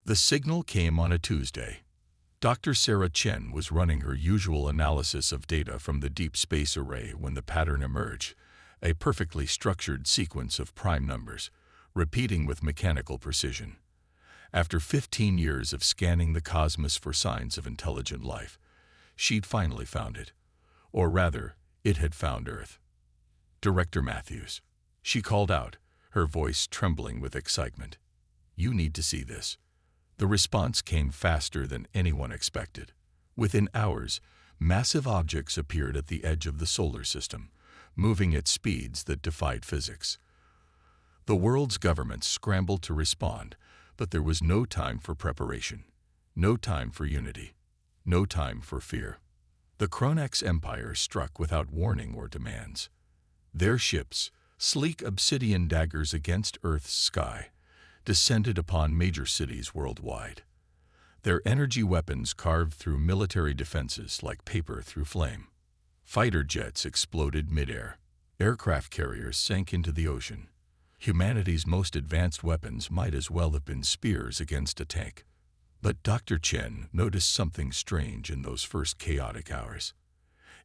The signal came on a Tuesday. Dr. Sarah Chen was running her usual analysis of data from the Deep Space Array when the pattern emerged, a perfectly structured sequence of prime numbers, repeating with mechanical precision. After 15 years of scanning the cosmos for signs of intelligent life, she'd finally found it. Or rather, it had found Earth. "Director Matthews," she called out, her voice trembling with excitement. "You need to see this." The response came faster than anyone expected. Within hours, massive objects appeared at the edge of the solar system, moving at speeds that defied physics. The world's governments scrambled to respond, but there was no time for preparation, no time for unity, no time for fear. The Chronicles Empire struck without warning or demands. Their ships, sleek obsidian daggers against Earth's sky, descended upon major cities worldwide. Their energy weapons carved through military defenses like paper through flame. Fighter jets exploded midair. Aircraft carriers sank into the ocean. Humanity's most advanced weapons might as well have been spears against a tank. But Dr. Chen noticed something strange in those first chaotic hours.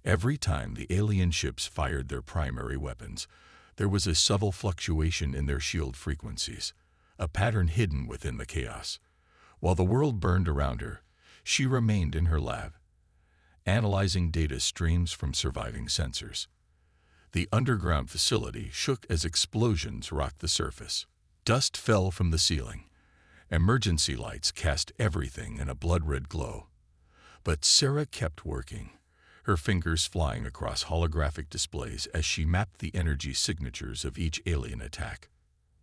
Every time the alien ships fired their primary weapons, there was a subtle fluctuation in their shield frequencies, a pattern hidden within the chaos. While the world burned around her, she remained in her lab, analyzing data streams from surviving sensors. The underground facility shook as explosions rocked the surface. Dust fell from the ceiling. Emergency lights cast everything in a blood-red glow. But Sarah kept working, her fingers flying across holographic displays as she mapped the energy signatures of each alien attack.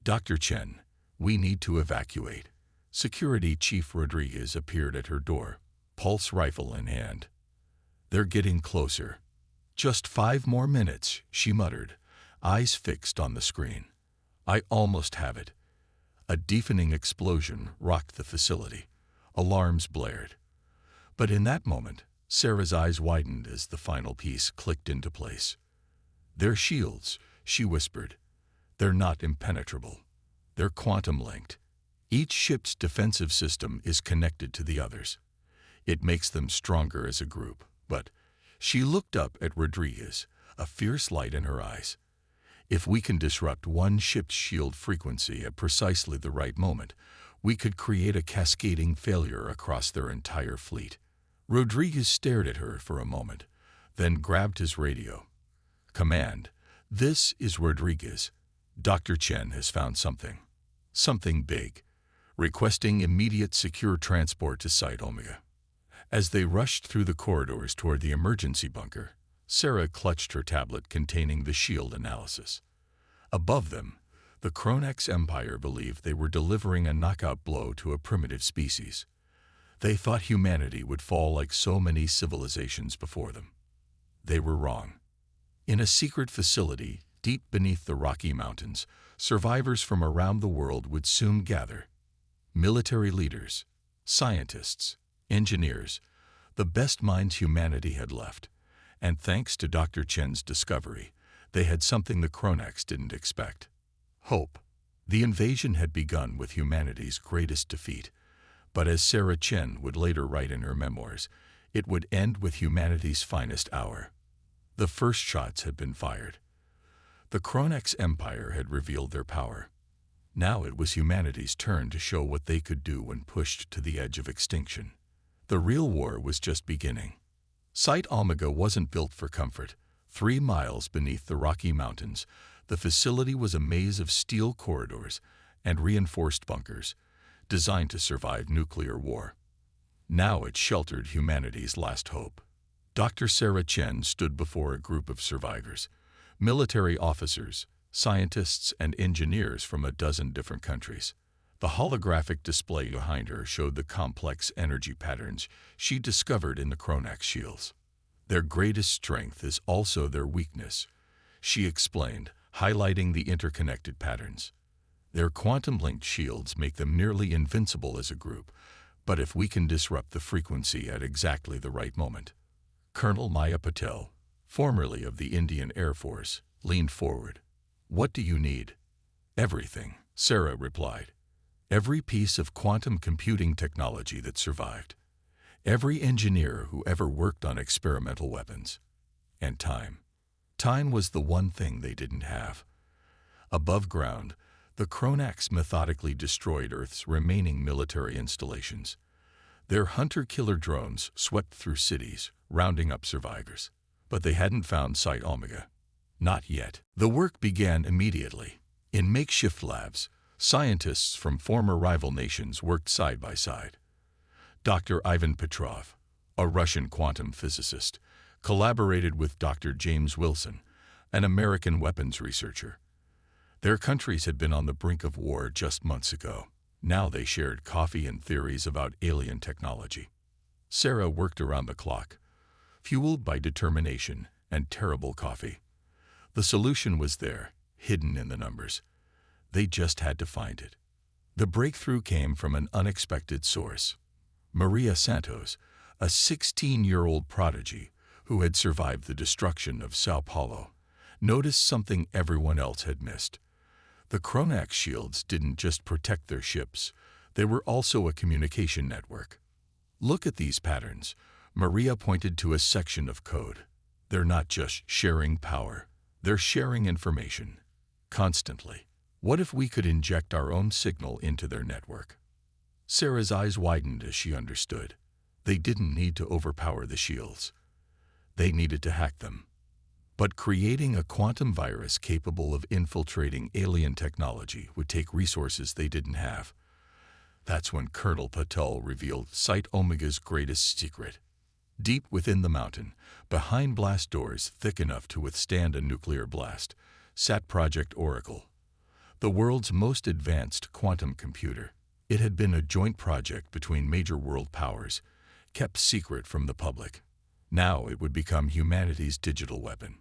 "Dr. Chen, we need to evacuate." Security Chief Rodriguez appeared at her door, pulse rifle in hand. "They're getting closer." "Just 5 more minutes," she muttered, eyes fixed on the screen. "I almost have it." A deafening explosion rocked the facility. Alarms blared. But in that moment, Sarah's eyes widened as the final piece clicked into place. "They're shields," she whispered. "They're not impenetrable. They're quantum-linked. Each ship's defensive system is connected to the others. It makes them stronger as a group. But..." She looked up at Rodriguez, a fierce light in her eyes. "If we can disrupt one ship's shield frequency at precisely the right moment, we could create a cascading failure across their entire fleet." Rodriguez stared at her for a moment, then grabbed his radio. "Command, this is Rodriguez. Dr. Chen has found something. Something big. Requesting immediate secure transport to Site Omega." As they rushed through the corridors toward the emergency bunker, Sarah clutched her tablet containing the shield analysis. Above them, the Chronicles Empire believed they were delivering a knockout blow to a primitive species. They thought humanity would fall like so many civilizations before them. They were wrong. In a secret facility deep beneath the Rocky Mountains, survivors from around the world would soon gather. Military leaders, scientists, engineers, the best minds humanity had left. And thanks to Dr. Chen's discovery, they had something the Chronicles didn't expect: hope. The invasion had begun with humanity's greatest defeat, but as Sarah Chen would later write in her memoirs, it would end with humanity's finest hour. The first shots had been fired. The Chronicles Empire had revealed their power. Now it was humanity's turn to show what they could do when pushed to the edge of extinction. The real war was just beginning. Site Omega wasn't built for comfort. 3 miles beneath the Rocky Mountains, the facility was a maze of steel corridors and reinforced bunkers, designed to survive nuclear war. Now it sheltered humanity's last hope. Dr. Sarah Chen stood before a group of survivors, military officers, scientists, and engineers from a dozen different countries. The holographic display behind her showed the complex energy patterns she discovered in the Chronicles shields. "Their greatest strength is also their weakness," she explained, highlighting the interconnected patterns. "Their quantum-linked shields make them nearly invincible as a group, but if we can disrupt the frequency at exactly the right moment." Colonel Maya Patel, formerly of the Indian Air Force, leaned forward. "What do you need?" "Everything," Sarah replied. Every piece of quantum computing technology that survived. Every engineer who ever worked on experimental weapons. And time. Time was the one thing they didn't have. Above ground, the Chronax methodically destroyed Earth's remaining military installations. Their hunter-killer drones swept through cities, rounding up survivors. But they hadn't found Site Omega. Not yet. The work began immediately. In makeshift labs, scientists from former rival nations worked side by side. Dr. Ivan Petrov, a Russian quantum physicist, collaborated with Dr. James Wilson, an American weapons researcher. Their countries had been on the brink of war just months ago. Now they shared coffee and theories about alien technology. Sarah worked around the clock, fueled by determination and terrible coffee. The solution was there, hidden in the numbers. They just had to find it. The breakthrough came from an unexpected source. Maria Santos, a 16-year-old prodigy who had survived the destruction of Sao Paulo, noticed something everyone else had missed. The Chronax shields didn't just protect their ships, they were also a communication network. Look at these patterns. Maria pointed to a section of code. They're not just sharing power, they're sharing information. Constantly. What if we could inject our own signal into their network? Sarah's eyes widened as she understood. They didn't need to overpower the shields. They needed to hack them. But creating a quantum virus capable of infiltrating alien technology would take resources they didn't have. That's when Colonel Patel revealed Site Omega's greatest secret. Deep within the mountain, behind blast doors thick enough to withstand a nuclear blast, sat Project Oracle, the world's most advanced quantum computer. It had been a joint project between major world powers, kept secret from the public. Now it would become humanity's digital weapon.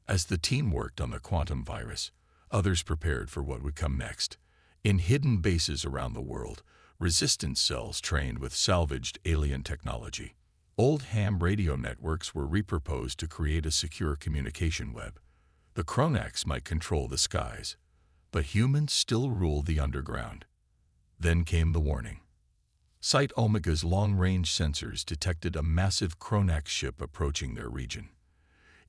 As the team worked on the quantum virus, others prepared for what would come next. In hidden bases around the world, resistance cells trained with salvaged alien technology. Old ham radio networks were repurposed to create a secure communication web. The Chronax might control the skies, but humans still ruled the underground. Then came the warning. Site Omega's long-range sensors detected a massive Chronax ship approaching their region.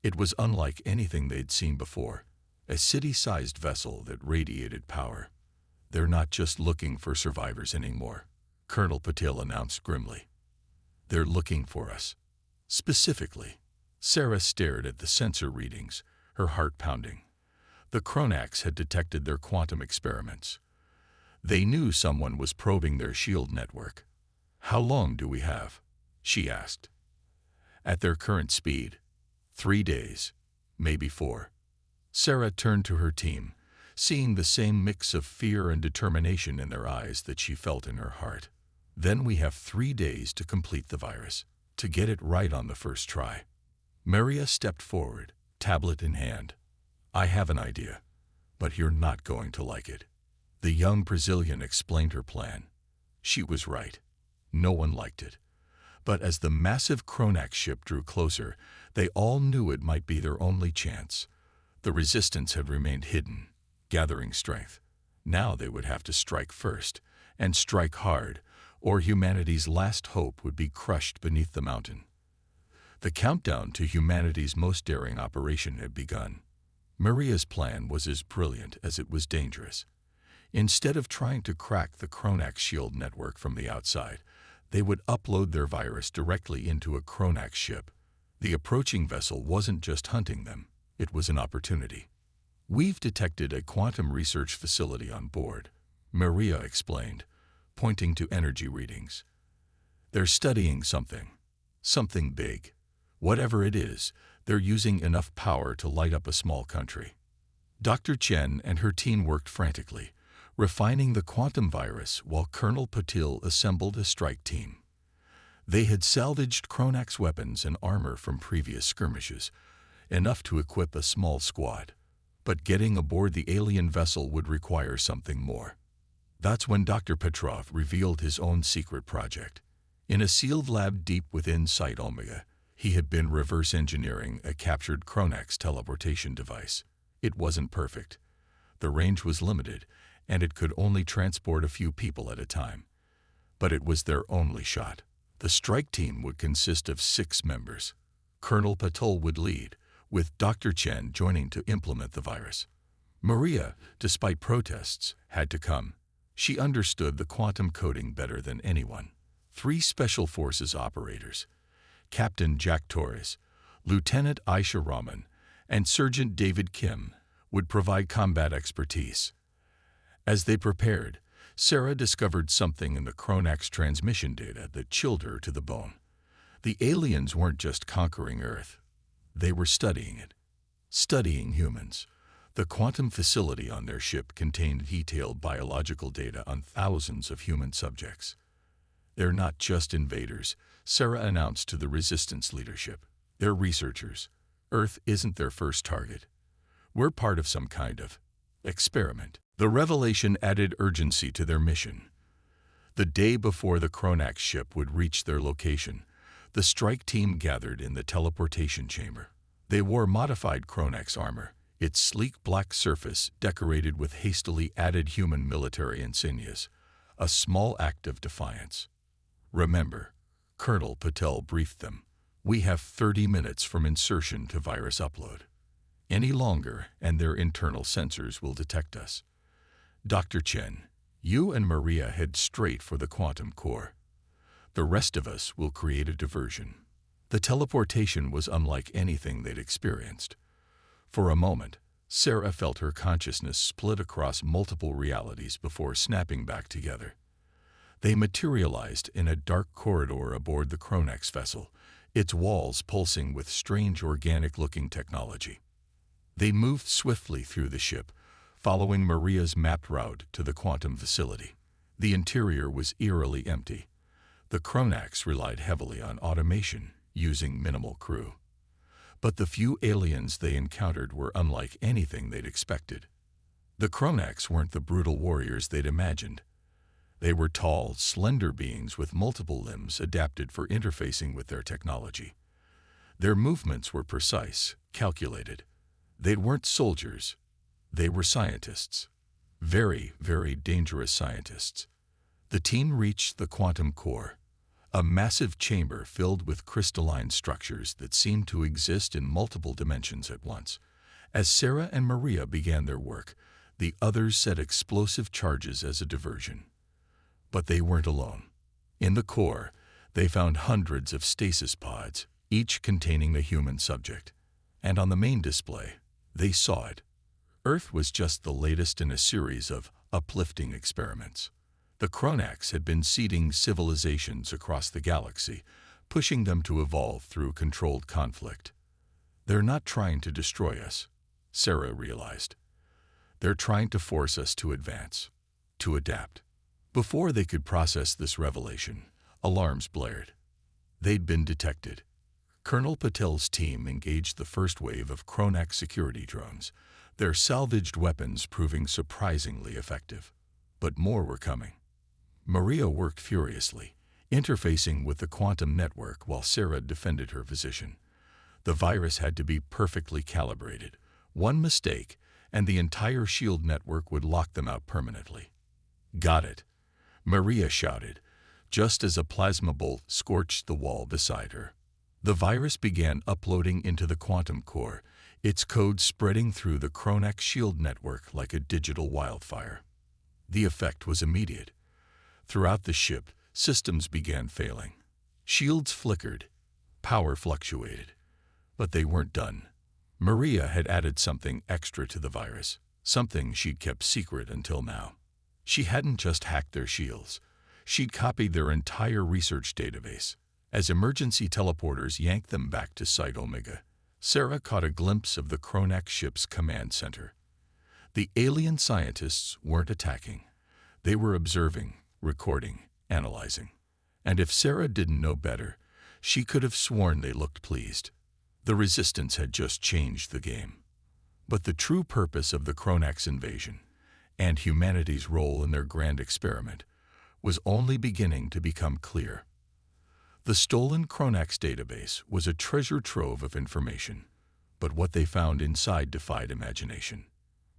It was unlike anything they'd seen before, a city-sized vessel that radiated power. They're not just looking for survivors anymore, Colonel Patel announced grimly. They're looking for us. Specifically. Sarah stared at the sensor readings, her heart pounding. The Chronax had detected their quantum experiments. They knew someone was probing their shield network. How long do we have? She asked. At their current speed, 3 days, maybe 4. Sarah turned to her team, seeing the same mix of fear and determination in their eyes that she felt in her heart. Then we have 3 days to complete the virus, to get it right on the first try. Maria stepped forward, tablet in hand. I have an idea, but you're not going to like it. The young Brazilian explained her plan. She was right. No one liked it. But as the massive Chronax ship drew closer, they all knew it might be their only chance. The resistance had remained hidden, gathering strength. Now they would have to strike first, and strike hard, or humanity's last hope would be crushed beneath the mountain. The countdown to humanity's most daring operation had begun. Maria's plan was as brilliant as it was dangerous. Instead of trying to crack the Chronax shield network from the outside, they would upload their virus directly into a Chronax ship. The approaching vessel wasn't just hunting them, it was an opportunity. We've detected a quantum research facility on board, Maria explained, pointing to energy readings. They're studying something big. Whatever it is, they're using enough power to light up a small country. Dr. Chen and her team worked frantically, refining the quantum virus while Colonel Patil assembled a strike team. They had salvaged Chronax weapons and armor from previous skirmishes, enough to equip a small squad. But getting aboard the alien vessel would require something more. That's when Dr. Petrov revealed his own secret project. In a sealed lab deep within Site Omega, he had been reverse engineering a captured Chronax teleportation device. It wasn't perfect. The range was limited, and it could only transport a few people at a time. But it was their only shot. The strike team would consist of 6 members. Colonel Patel would lead, with Dr. Chen joining to implement the virus. Maria, despite protests, had to come. She understood the quantum coding better than anyone. 3 Special Forces operators, Captain Jack Torres, Lieutenant Aisha Rahman, and Sergeant David Kim, would provide combat expertise. As they prepared, Sarah discovered something in the Chronax transmission data that chilled her to the bone. The aliens weren't just conquering Earth. They were studying it. Studying humans. The quantum facility on their ship contained detailed biological data on thousands of human subjects. They're not just invaders, Sarah announced to the Resistance leadership. They're researchers. Earth isn't their first target. We're part of some kind of experiment. The revelation added urgency to their mission. The day before the Chronax ship would reach their location, the strike team gathered in the teleportation chamber. They wore modified Chronax armor, its sleek black surface decorated with hastily added human military insignias, a small act of defiance. Remember, Colonel Patel briefed them, we have 30 minutes from insertion to virus upload. Any longer, and their internal sensors will detect us. Dr. Chen, you and Maria head straight for the quantum core. The rest of us will create a diversion. The teleportation was unlike anything they'd experienced. For a moment, Sarah felt her consciousness split across multiple realities before snapping back together. They materialized in a dark corridor aboard the Chronax vessel, its walls pulsing with strange organic-looking technology. They moved swiftly through the ship, following Maria's mapped route to the quantum facility. The interior was eerily empty. The Chronax relied heavily on automation, using minimal crew. But the few aliens they encountered were unlike anything they'd expected. The Chronax weren't the brutal warriors they'd imagined. They were tall, slender beings with multiple limbs adapted for interfacing with their technology. Their movements were precise, calculated. They weren't soldiers. They were scientists. Very, very dangerous scientists. The team reached the quantum core, a massive chamber filled with crystalline structures that seemed to exist in multiple dimensions at once. As Sarah and Maria began their work, the others set explosive charges as a diversion. But they weren't alone. In the core, they found hundreds of stasis pods, each containing a human subject. And on the main display, they saw it. Earth was just the latest in a series of uplifting experiments. The Chronax had been seeding civilizations across the galaxy, pushing them to evolve through controlled conflict. They're not trying to destroy us, Sarah realized. They're trying to force us to advance, to adapt. Before they could process this revelation, alarms blared. They'd been detected. Colonel Patel's team engaged the first wave of Chronax security drones, their salvaged weapons proving surprisingly effective. But more were coming. Maria worked furiously, interfacing with the quantum network while Sarah defended her position. The virus had to be perfectly calibrated. One mistake, and the entire shield network would lock them out permanently. Got it, Maria shouted, just as a plasma bolt scorched the wall beside her. The virus began uploading into the quantum core, its code spreading through the Chronax shield network like a digital wildfire. The effect was immediate. Throughout the ship, systems began failing. Shields flickered, power fluctuated. But they weren't done. Maria had added something extra to the virus, something she'd kept secret until now. She hadn't just hacked their shields. She'd copied their entire research database. As emergency teleporters yanked them back to Site Omega, Sarah caught a glimpse of the Chronax ship's command center. The alien scientists weren't attacking. They were observing, recording, analyzing. And if Sarah didn't know better, she could have sworn they looked pleased. The Resistance had just changed the game. But the true purpose of the Chronax invasion, and humanity's role in their grand experiment, was only beginning to become clear. The stolen Chronax database was a treasure trove of information, but what they found inside defied imagination.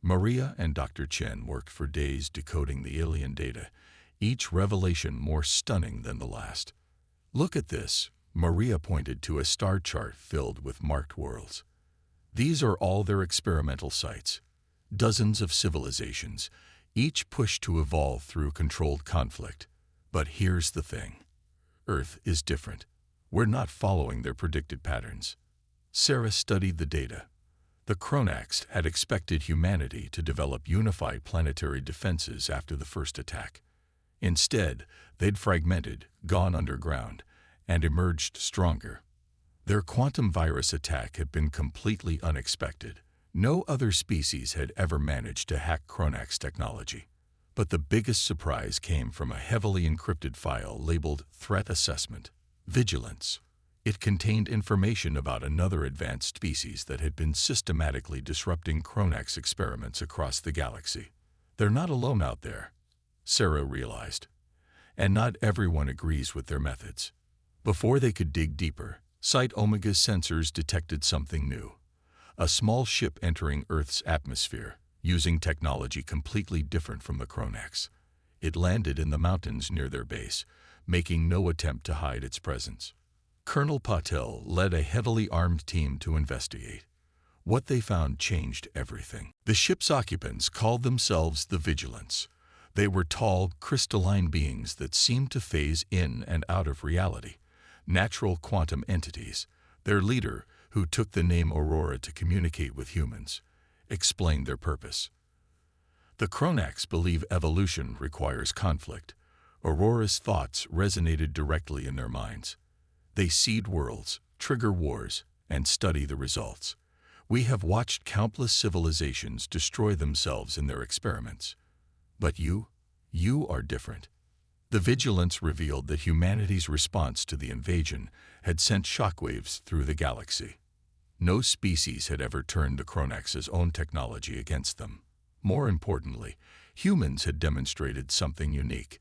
Maria and Dr. Chen worked for days decoding the alien data, each revelation more stunning than the last. "Look at this," Maria pointed to a star chart filled with marked worlds. "These are all their experimental sites. Dozens of civilizations, each pushed to evolve through controlled conflict. But here's the thing. Earth is different. We're not following their predicted patterns." Sarah studied the data. The Chronax had expected humanity to develop unified planetary defenses after the first attack. Instead, they'd fragmented, gone underground, and emerged stronger. Their quantum virus attack had been completely unexpected. No other species had ever managed to hack Chronax technology. But the biggest surprise came from a heavily encrypted file labeled Threat Assessment, Vigilance. It contained information about another advanced species that had been systematically disrupting Chronax experiments across the galaxy. "They're not alone out there," Sarah realized. "And not everyone agrees with their methods." Before they could dig deeper, Site Omega's sensors detected something new. A small ship entering Earth's atmosphere, using technology completely different from the Chronax. It landed in the mountains near their base, making no attempt to hide its presence. Colonel Patel led a heavily armed team to investigate. What they found changed everything. The ship's occupants called themselves the Vigilance. They were tall, crystalline beings that seemed to phase in and out of reality. Natural quantum entities. Their leader, who took the name Aurora to communicate with humans, explained their purpose. The Chronax believe evolution requires conflict. Aurora's thoughts resonated directly in their minds. They seed worlds, trigger wars, and study the results. "We have watched countless civilizations destroy themselves in their experiments. But you are different." The Vigilance revealed that humanity's response to the invasion had sent shockwaves through the galaxy. No species had ever turned the Chronax's own technology against them. More importantly, humans had demonstrated something unique: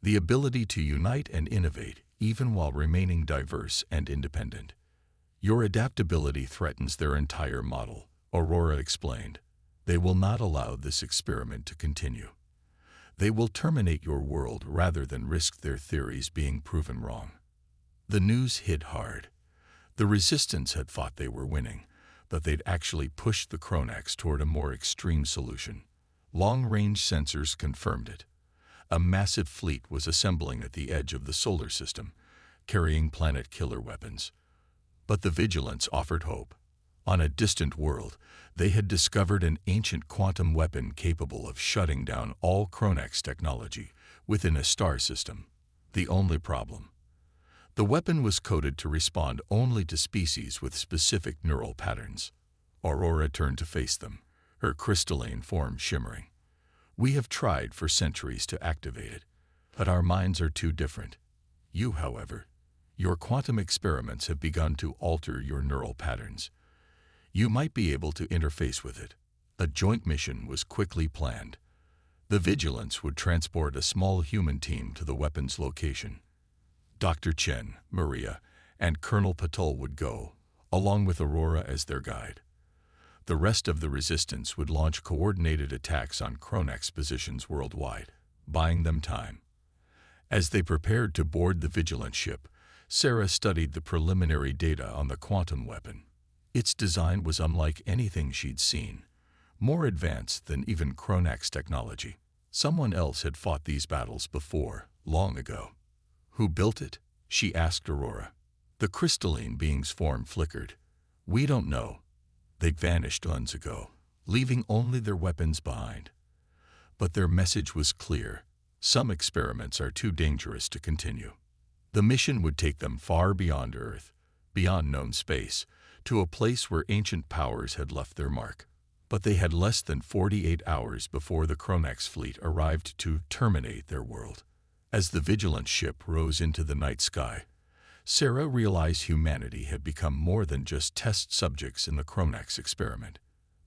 the ability to unite and innovate even while remaining diverse and independent. "Your adaptability threatens their entire model," Aurora explained. "They will not allow this experiment to continue. They will terminate your world rather than risk their theories being proven wrong." The news hit hard. The Resistance had thought they were winning, but they'd actually pushed the Chronax toward a more extreme solution. Long-range sensors confirmed it. A massive fleet was assembling at the edge of the solar system, carrying planet-killer weapons. But the Vigilance offered hope. On a distant world, they had discovered an ancient quantum weapon capable of shutting down all Chronax technology within a star system. The only problem: the weapon was coded to respond only to species with specific neural patterns. Aurora turned to face them, her crystalline form shimmering. "We have tried for centuries to activate it, but our minds are too different. You, however, your quantum experiments have begun to alter your neural patterns. You might be able to interface with it." A joint mission was quickly planned. The Vigilance would transport a small human team to the weapon's location. Dr. Chen, Maria, and Colonel Patel would go, along with Aurora as their guide. The rest of the Resistance would launch coordinated attacks on Chronax positions worldwide, buying them time. As they prepared to board the Vigilance ship, Sarah studied the preliminary data on the quantum weapon. Its design was unlike anything she'd seen, more advanced than even Chronax technology. Someone else had fought these battles before, long ago. "Who built it?" she asked Aurora. The crystalline being's form flickered. "We don't know. They vanished months ago, leaving only their weapons behind." But their message was clear: some experiments are too dangerous to continue. The mission would take them far beyond Earth, beyond known space, to a place where ancient powers had left their mark. But they had less than 48 hours before the Chronax fleet arrived to terminate their world. As the Vigilance ship rose into the night sky, Sarah realized humanity had become more than just test subjects in the Chronax experiment.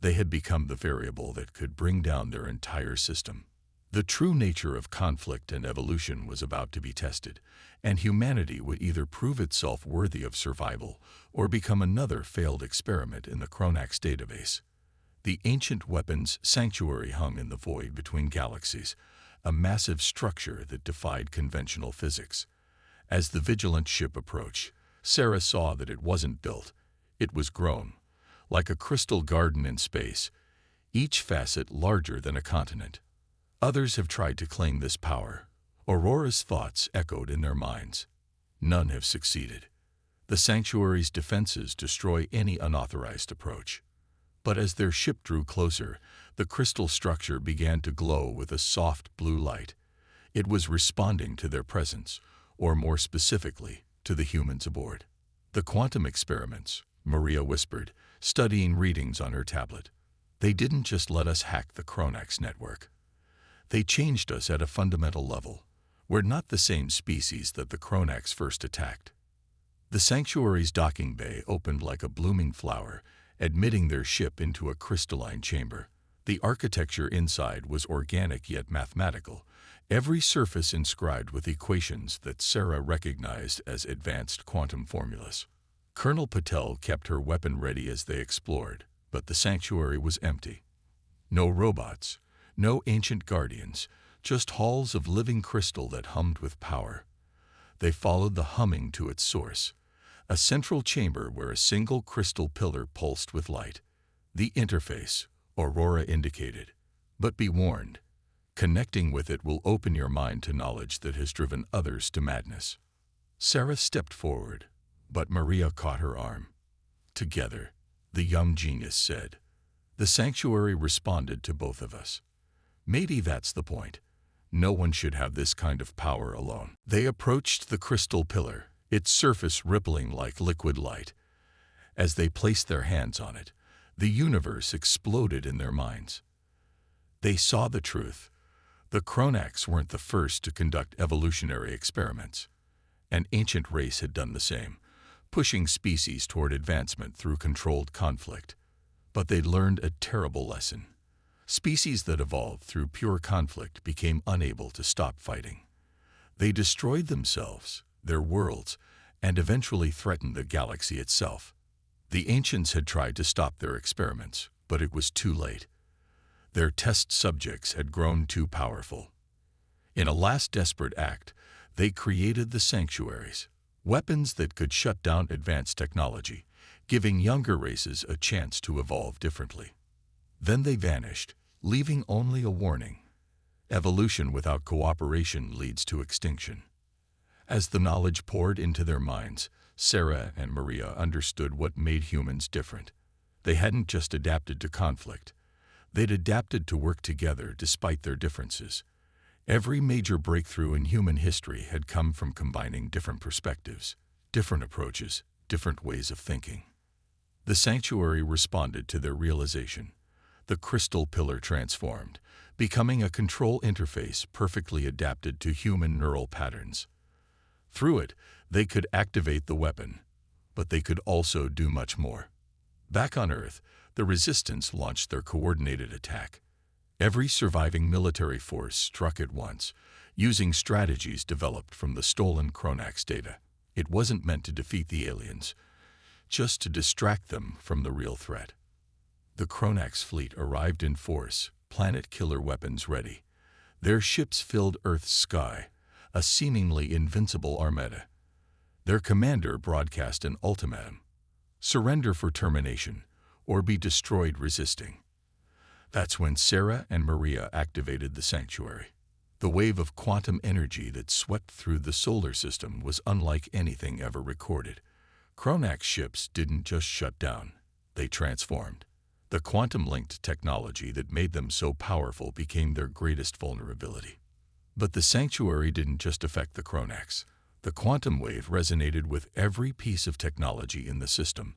They had become the variable that could bring down their entire system. The true nature of conflict and evolution was about to be tested, and humanity would either prove itself worthy of survival or become another failed experiment in the Chronax database. The ancient weapons sanctuary hung in the void between galaxies, a massive structure that defied conventional physics. As the vigilant ship approached, Sarah saw that it wasn't built. It was grown, like a crystal garden in space, each facet larger than a continent. Others have tried to claim this power. Aurora's thoughts echoed in their minds. None have succeeded. The sanctuary's defenses destroy any unauthorized approach. But as their ship drew closer, the crystal structure began to glow with a soft blue light. It was responding to their presence, or more specifically, to the humans aboard. "The quantum experiments," Maria whispered, studying readings on her tablet. "They didn't just let us hack the Chronax network. They changed us at a fundamental level. We're not the same species that the Chronax first attacked." The sanctuary's docking bay opened like a blooming flower, admitting their ship into a crystalline chamber. The architecture inside was organic yet mathematical, every surface inscribed with equations that Sarah recognized as advanced quantum formulas. Colonel Patel kept her weapon ready as they explored, but the sanctuary was empty. No robots, no ancient guardians, just halls of living crystal that hummed with power. They followed the humming to its source, a central chamber where a single crystal pillar pulsed with light. "The interface," Aurora indicated. "But be warned, connecting with it will open your mind to knowledge that has driven others to madness." Sarah stepped forward, but Maria caught her arm. "Together," the young genius said. "The sanctuary responded to both of us. Maybe that's the point. No one should have this kind of power alone." They approached the crystal pillar, its surface rippling like liquid light. As they placed their hands on it, the universe exploded in their minds. They saw the truth. The Chronax weren't the first to conduct evolutionary experiments. An ancient race had done the same, pushing species toward advancement through controlled conflict. But they'd learned a terrible lesson. Species that evolved through pure conflict became unable to stop fighting. They destroyed themselves, their worlds, and eventually threatened the galaxy itself. The ancients had tried to stop their experiments, but it was too late. Their test subjects had grown too powerful. In a last desperate act, they created the sanctuaries, weapons that could shut down advanced technology, giving younger races a chance to evolve differently. Then they vanished, leaving only a warning. Evolution without cooperation leads to extinction. As the knowledge poured into their minds, Sarah and Maria understood what made humans different. They hadn't just adapted to conflict. They'd adapted to work together despite their differences. Every major breakthrough in human history had come from combining different perspectives, different approaches, different ways of thinking. The sanctuary responded to their realization. The crystal pillar transformed, becoming a control interface perfectly adapted to human neural patterns. Through it, they could activate the weapon, but they could also do much more. Back on Earth, the Resistance launched their coordinated attack. Every surviving military force struck at once, using strategies developed from the stolen Chronax data. It wasn't meant to defeat the aliens, just to distract them from the real threat. The Chronax fleet arrived in force, planet-killer weapons ready. Their ships filled Earth's sky, a seemingly invincible armada. Their commander broadcast an ultimatum: surrender for termination, or be destroyed resisting. That's when Sarah and Maria activated the sanctuary. The wave of quantum energy that swept through the solar system was unlike anything ever recorded. Chronax ships didn't just shut down, they transformed. The quantum-linked technology that made them so powerful became their greatest vulnerability. But the sanctuary didn't just affect the Chronax. The quantum wave resonated with every piece of technology in the system,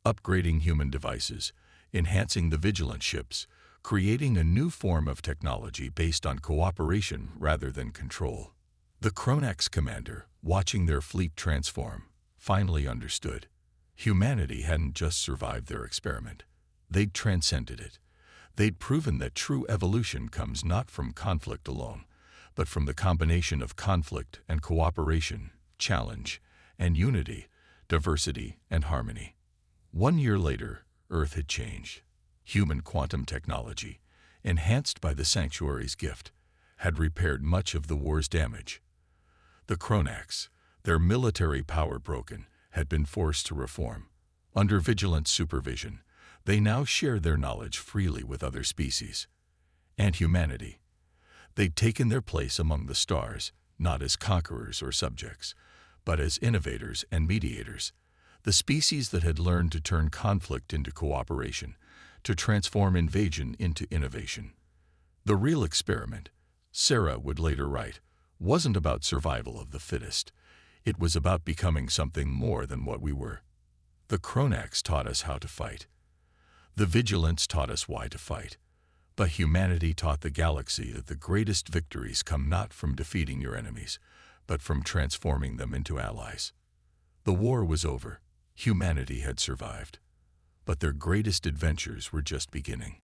upgrading human devices, enhancing the vigilant ships, creating a new form of technology based on cooperation rather than control. The Chronax commander, watching their fleet transform, finally understood. Humanity hadn't just survived their experiment. They'd transcended it. They'd proven that true evolution comes not from conflict alone, but from the combination of conflict and cooperation, challenge and unity, diversity and harmony. 1 year later, Earth had changed. human quantum technology, enhanced by the Sanctuary's gift, had repaired much of the war's damage. The Chronax, their military power broken, had been forced to reform. Under vigilant supervision, they now shared their knowledge freely with other species. And humanity. They'd taken their place among the stars, not as conquerors or subjects, but as innovators and mediators, the species that had learned to turn conflict into cooperation, to transform invasion into innovation. The real experiment, Sarah would later write, wasn't about survival of the fittest. It was about becoming something more than what we were. The Chronax taught us how to fight. The Vigilance taught us why to fight. But humanity taught the galaxy that the greatest victories come not from defeating your enemies, but from transforming them into allies. The war was over. Humanity had survived. But their greatest adventures were just beginning.